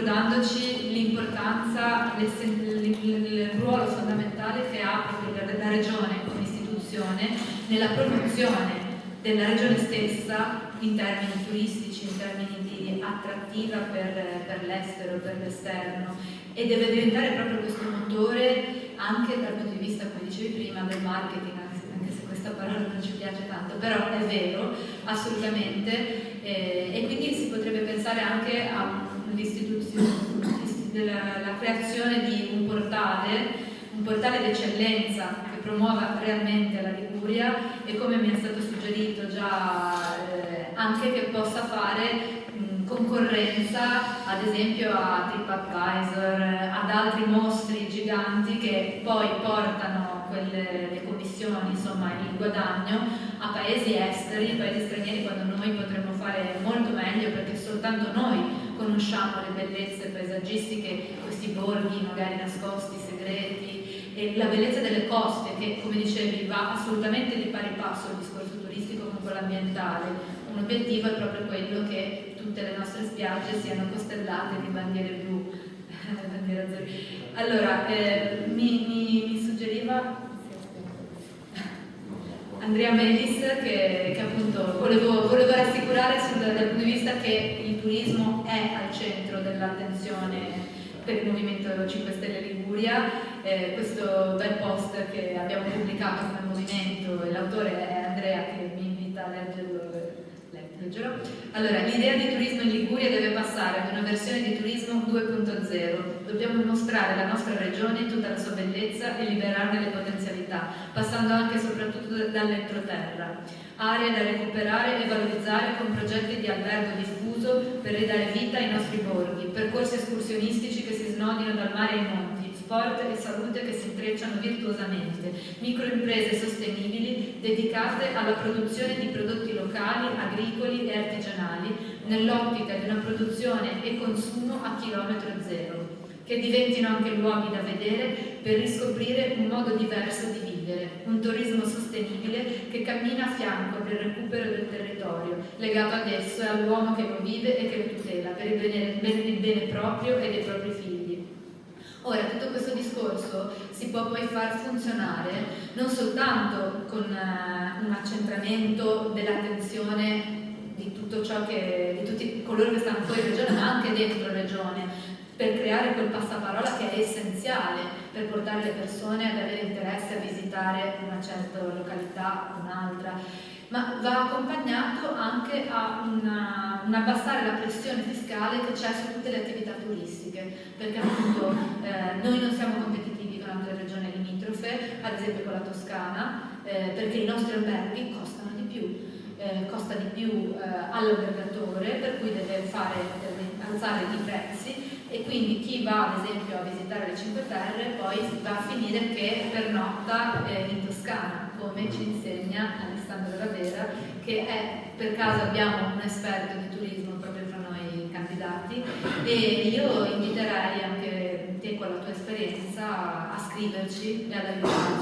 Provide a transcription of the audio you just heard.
ricordandoci l'importanza, il ruolo fondamentale che ha proprio la regione come istituzione nella promozione della regione stessa in termini turistici, in termini di attrattiva per l'estero, per l'esterno, e deve diventare proprio questo motore anche dal punto di vista, come dicevi prima, del marketing, anche se questa parola non ci piace tanto, però è vero, assolutamente, e quindi si potrebbe pensare anche a la creazione di un portale d'eccellenza che promuova realmente la Liguria e, come mi è stato suggerito già, anche che possa fare concorrenza ad esempio a TripAdvisor, ad altri mostri giganti che poi portano le commissioni, insomma il guadagno a paesi esteri, paesi stranieri, quando noi potremmo fare molto meglio, perché soltanto noi conosciamo le bellezze paesaggistiche, questi borghi magari nascosti, segreti, e la bellezza delle coste che, come dicevi, va assolutamente di pari passo il discorso turistico con quello ambientale. Un obiettivo è proprio quello che tutte le nostre spiagge siano costellate di bandiere blu, bandiere azzurre. Allora, mi suggeriva Andrea Melis che appunto volevo rassicurare dal punto di vista che il turismo è al centro dell'attenzione per il Movimento 5 Stelle Liguria. Questo bel post che abbiamo pubblicato come movimento, e l'autore è Andrea, che mi invita a leggerlo. Allora, l'idea di turismo in Liguria deve passare ad una versione di turismo 2.0. Dobbiamo mostrare la nostra regione in tutta la sua bellezza e liberarne le potenzialità, passando anche e soprattutto dall'entroterra. Aree da recuperare e valorizzare con progetti di albergo diffuso per ridare vita ai nostri borghi, percorsi escursionistici che si snodino dal mare ai monti, sport e salute che si intrecciano virtuosamente, microimprese sostenibili dedicate alla produzione di prodotti locali, agricoli e artigianali nell'ottica di una produzione e consumo a chilometro zero, che diventino anche luoghi da vedere per riscoprire un modo diverso di vivere, un turismo sostenibile che cammina a fianco del recupero del territorio, legato ad esso e all'uomo che lo vive e che lo tutela per il bene proprio e dei propri figli. Ora, tutto questo discorso si può poi far funzionare non soltanto con un accentramento dell'attenzione di tutto ciò di tutti coloro che stanno fuori regione, ma anche dentro regione, per creare quel passaparola che è essenziale per portare le persone ad avere interesse a visitare una certa località o un'altra, ma va accompagnato anche a un abbassare la pressione fiscale che c'è su tutte le attività turistiche, perché appunto noi non siamo competitivi con altre regioni limitrofe, ad esempio con la Toscana, perché i nostri alberghi costano di più. Costa di più all'albergatore, per cui deve alzare i prezzi, e quindi chi va ad esempio a visitare le Cinque Terre poi va a finire che pernotta in Toscana, come ci insegna Alessandro Ravera, che per caso abbiamo un esperto di turismo proprio fra noi candidati, e io inviterei anche te con la tua esperienza a scriverci e ad aiutarci